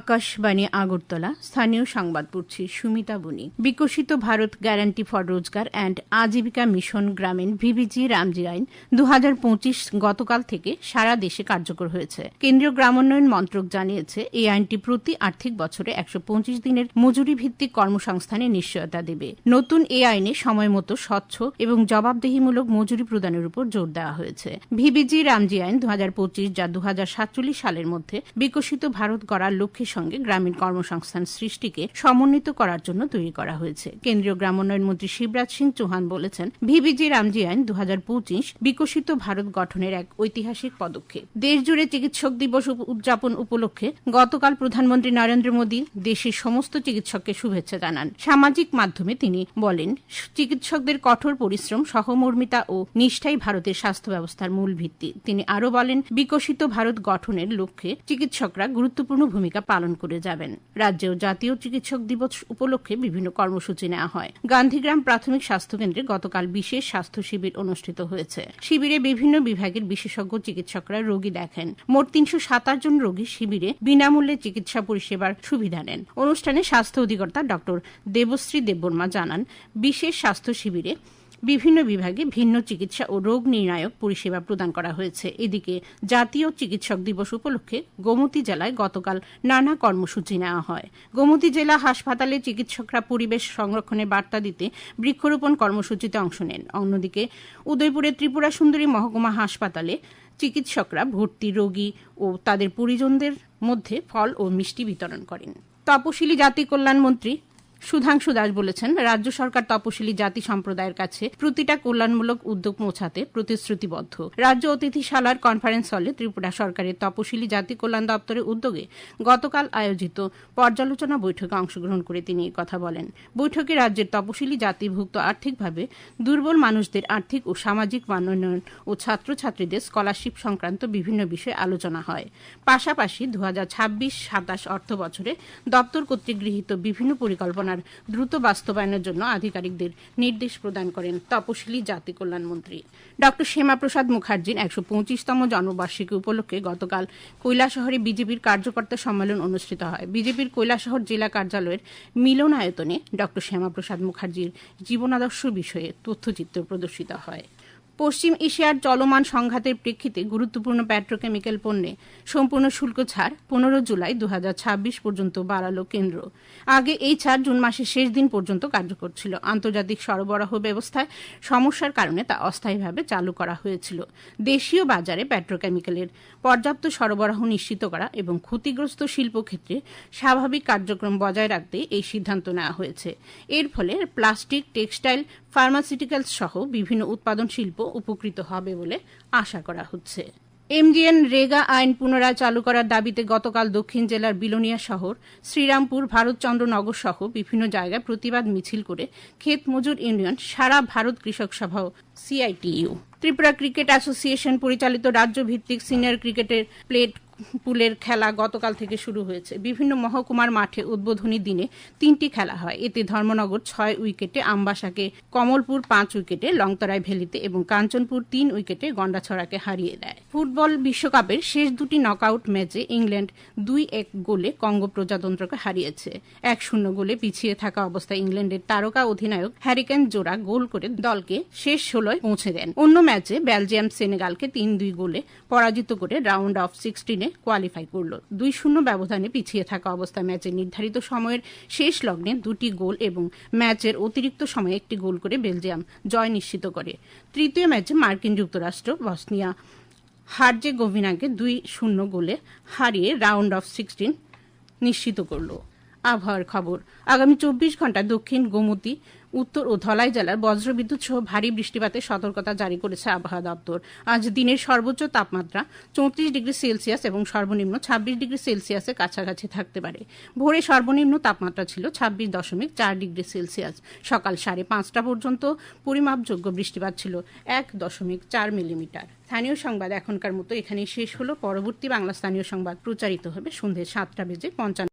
আকাশবাণী আগরতলা স্থানীয় সংবাদ পড়ছি সুমিতা বণি। বিকশিত ভারত গ্যারান্টি ফর রোজগার অ্যান্ড আজীবিকা মিশন গ্রামীণ ভিবিজি রামজি আইন 2025 গতকাল থেকে সারা দেশে কার্যকর হয়েছে। কেন্দ্রীয় গ্রামোন্নয়ন মন্ত্রক জানিয়েছে এই আইনটি প্রতি আর্থিক বছরে 125 দিনের মজুরি ভিত্তিক কর্মসংস্থানের নিশ্চয়তা দেবে। নতুন এই আইনে সময়মতো স্বচ্ছ এবং জবাবদিহিমূলক মজুরি প্রদানের উপর জোর দেওয়া হয়েছে। ভিবিজি রামজি আইন 2025 যা 2047 সালের মধ্যে বিকশিত ভারত গড়ার লক্ষ্যের সঙ্গে গ্রামীণ কর্মসংস্থান সৃষ্টিকে সমন্বিত করার জন্য তৈরি করা হয়েছে। কেন্দ্রীয় গ্রামোন্নয়ন মন্ত্রী শিবরাজ সিং চৌহান বলেছেন, ভিবিজি রামজি আইন 2025 বিকশিত ভারত গঠনের এক ঐতিহাসিক পদক্ষেপ। দেশজুড়ে চিকিৎসক দিবস উদযাপন উপলক্ষে গতকাল প্রধানমন্ত্রী নরেন্দ্র মোদী দেশের সমস্ত চিকিৎসককে শুভেচ্ছা জানান। সামাজিক মাধ্যমে তিনি বলেন, চিকিৎসকদের কঠোর পরিশ্রম, সহমর্মিতা ও নিষ্ঠাই ভারতের স্বাস্থ্য ব্যবস্থার মূল ভিত্তি। তিনি আরও বলেন, বিকশিত ভারত গঠনের লক্ষ্যে চিকিৎসকরা গুরুত্বপূর্ণ ভূমিকা পালন করে যাবেন। রাজ্যেও জাতীয় চিকিৎসক দিবস উপলক্ষে বিভিন্ন কর্মসূচি নেওয়া হয়। গান্ধীগ্রাম প্রাথমিক স্বাস্থ্যকেন্দ্রে গতকাল বিশেষ স্বাস্থ্য শিবির অনুষ্ঠিত হয়েছে। শিবিরে বিভিন্ন বিভাগের বিশেষজ্ঞ চিকিৎসকরা রোগী দেখেন। মোট 327 জন রোগী শিবিরে বিনামূল্যে চিকিৎসা পরিষেবার সুবিধা নেন। অনুষ্ঠানে স্বাস্থ্য অধিকর্তা ডক্টর দেবশ্রী দেববর্মা জানান, বিশেষ স্বাস্থ্য শিবিরে বিভিন্ন বিভাগে ভিন্ন চিকিৎসা ও রোগ নির্ণায়ক পরিষেবা প্রদান করা হয়েছে। এদিকে জাতীয় চিকিৎসক দিবস উপলক্ষে গোমতী জেলায় গতকাল নানা কর্মসূচি নেওয়া হয়। গোমতী জেলা হাসপাতালে চিকিৎসকরা পরিবেশ সংরক্ষণের বার্তা দিতে বৃক্ষরোপণ কর্মসূচিতে অংশ নেন। অন্যদিকে উদয়পুরের ত্রিপুরা সুন্দরী মহকুমা হাসপাতালে চিকিৎসকরা ভর্তি রোগী ও তাদের পরিজনদের মধ্যে ফল ও মিষ্টি বিতরণ করেন। তপশিলি জাতি কল্যাণ মন্ত্রী সুধাংশু দাস বলেছেন, রাজ্য সরকার তপশিলি জাতি সম্প্রদায়ের কাছে প্রতিটা কল্যাণমূলক উদ্যোগ পৌঁছাতে প্রতিশ্রুতিবদ্ধ। রাজ্য অতিথিশালার কনফারেন্স হলে ত্রিপুরা সরকারের তপশিলি জাতি কল্যাণ দপ্তরের উদ্যোগে গতকাল আয়োজিত পর্যালোচনা বৈঠকে অংশগ্রহণ করে তিনি কথা বলেন। বৈঠকে রাজ্যের তপশিলি জাতিভুক্ত আর্থিকভাবে দুর্বল মানুষদের আর্থিক ও সামাজিক মানোন্নয়ন ও ছাত্রছাত্রীদের স্কলারশিপ সংক্রান্ত বিভিন্ন বিষয়ে আলোচনা হয়। পাশাপাশি 2026-27 অর্থ বছরে দপ্তর কর্তৃক গৃহীত বিভিন্ন পরিকল্পনা দ্রুত বাস্তবায়নের জন্য আধিকারিকদের নির্দেশ প্রদান করেন তপশিলি জাতি কল্যাণ মন্ত্রী। ডক্টর শ্যামাপ্রসাদ মুখার্জির 125তম জন্মবার্ষিকী উপলক্ষে গতকাল কৈলাসহরে বিজেপির কার্যকর্তা সম্মেলন অনুষ্ঠিত হয়। বিজেপির কৈলাসহর জেলা কার্যালয়ের মিলনায়তনে ডক্টর শ্যামাপ্রসাদ মুখার্জির জীবনাদর্শ বিষয়ে তথ্যচিত্র প্রদর্শিত হয়। পশ্চিম এশিয়ার চলমান সংঘাতের প্রেক্ষিতে গুরুত্বপূর্ণ পেট্রোকেমিক্যাল পণ্যে সম্পূর্ণ শুল্ক ছাড় 15 জুলাই 2026 পর্যন্ত বাড়ালো কেন্দ্র। আগে এই ছাড় জুন মাসের শেষ দিন পর্যন্ত কার্যকর ছিল। আন্তর্জাতিক সরবরাহ ব্যবস্থায় সমস্যার কারণে তা অস্থায়ীভাবে চালু করা হয়েছিল। দেশীয় বাজারে পেট্রোকেমিক্যালের পর্যাপ্ত সরবরাহ নিশ্চিত করা এবং ক্ষতিগ্রস্ত শিল্পক্ষেত্রে স্বাভাবিক কার্যক্রম বজায় রাখতে এই সিদ্ধান্ত নেওয়া হয়েছে। এর ফলে প্লাস্টিক, টেক্সটাইল, ফার্মাসিউটিক্যালস সহ বিভিন্ন উৎপাদন শিল্প উপকৃত হবে বলে আশা করা হচ্ছে। এমজিএন রেগা আইন পুনরায় চালু করার দাবিতে গতকাল দক্ষিণ জেলার বিলোনিয়া শহর, শ্রীরামপুর, ভারতচন্দ্রনগর সহ বিভিন্ন জায়গায় প্রতিবাদ মিছিল করে ক্ষেত মজুর ইউনিয়ন, সারা ভারত কৃষক সভা, সিআইটিইউ, ত্রিপুরা ক্রিকেট অ্যাসোসিয়েশন পরিচালিত রাজ্যভিত্তিক সিনিয়র ক্রিকেটের প্লেট পুলের খেলা গতকাল থেকে শুরু হয়েছে। বিভিন্ন মহকুমার মাঠে উদ্বোধনী দিনে 3টি খেলা হয়। এতে ধর্মনগর 6 উইকেটে, আমবাসাকে, কমলপুর 5 উইকেটে, লংতরাই ভ্যালিতে এবং কাঞ্চনপুর 3 উইকেটে গন্ডাছড়াকে হারিয়ে দেয়। ফুটবল বিশ্বকাপের শেষ দুটি নকআউট ম্যাচে ইংল্যান্ড 2-1 গোলে কঙ্গো প্রজাতন্ত্রকে হারিয়েছে। 1-0 গোলে পিছিয়ে থাকা অবস্থায় ইংল্যান্ডের তারকা অধিনায়ক হ্যারি কেন জোড়া গোল করে দলকে শেষ 16 পৌঁছে দেন। অন্য ম্যাচে বেলজিয়াম সেনেগালকে 3-2 গোলে পরাজিত করে রাউন্ড অফ 16 কোয়ালিফাই করল। 2-0 ব্যবধানে পিছিয়ে থাকা অবস্থায় ম্যাচের নির্ধারিত সময়ের শেষ লগ্নে 2টি গোল এবং ম্যাচের অতিরিক্ত সময়ে 1টি গোল করে বেলজিয়াম জয় নিশ্চিত করে। তৃতীয় ম্যাচে মার্কিন যুক্তরাষ্ট্র বসনিয়া হার্জেগোভিনাকে 2-0 গোলে হারিয়ে রাউন্ড অফ 16 নিশ্চিত করল। আবহাওয়ার খবর, আগামী 24 ঘন্টায় দক্ষিণ গোমতী, উত্তর ও ধলাই জেলার বজ্রবিদ্যুৎ সহ ভারী বৃষ্টিপাতের সতর্কতা জারি করেছে আবহাওয়া দপ্তর। আজ দিনের সর্বোচ্চ তাপমাত্রা 34 ডিগ্রি সেলসিয়াস এবং সর্বনিম্ন 26 ডিগ্রি সেলসিয়াসের কাছাকাছি থাকতে পারে। ভোরে সর্বনিম্ন তাপমাত্রা ছিল 26.4 ডিগ্রি সেলসিয়াস। সকাল 5:30 পর্যন্ত পরিমাপযোগ্য বৃষ্টিপাত ছিল 1.4 মিলিমিটার। স্থানীয় সংবাদ এখনকার মতো এখানেই শেষ হলো। পরবর্তী বাংলা স্থানীয় সংবাদ প্রচারিত হবে সন্ধ্যে 7টা বেজে 55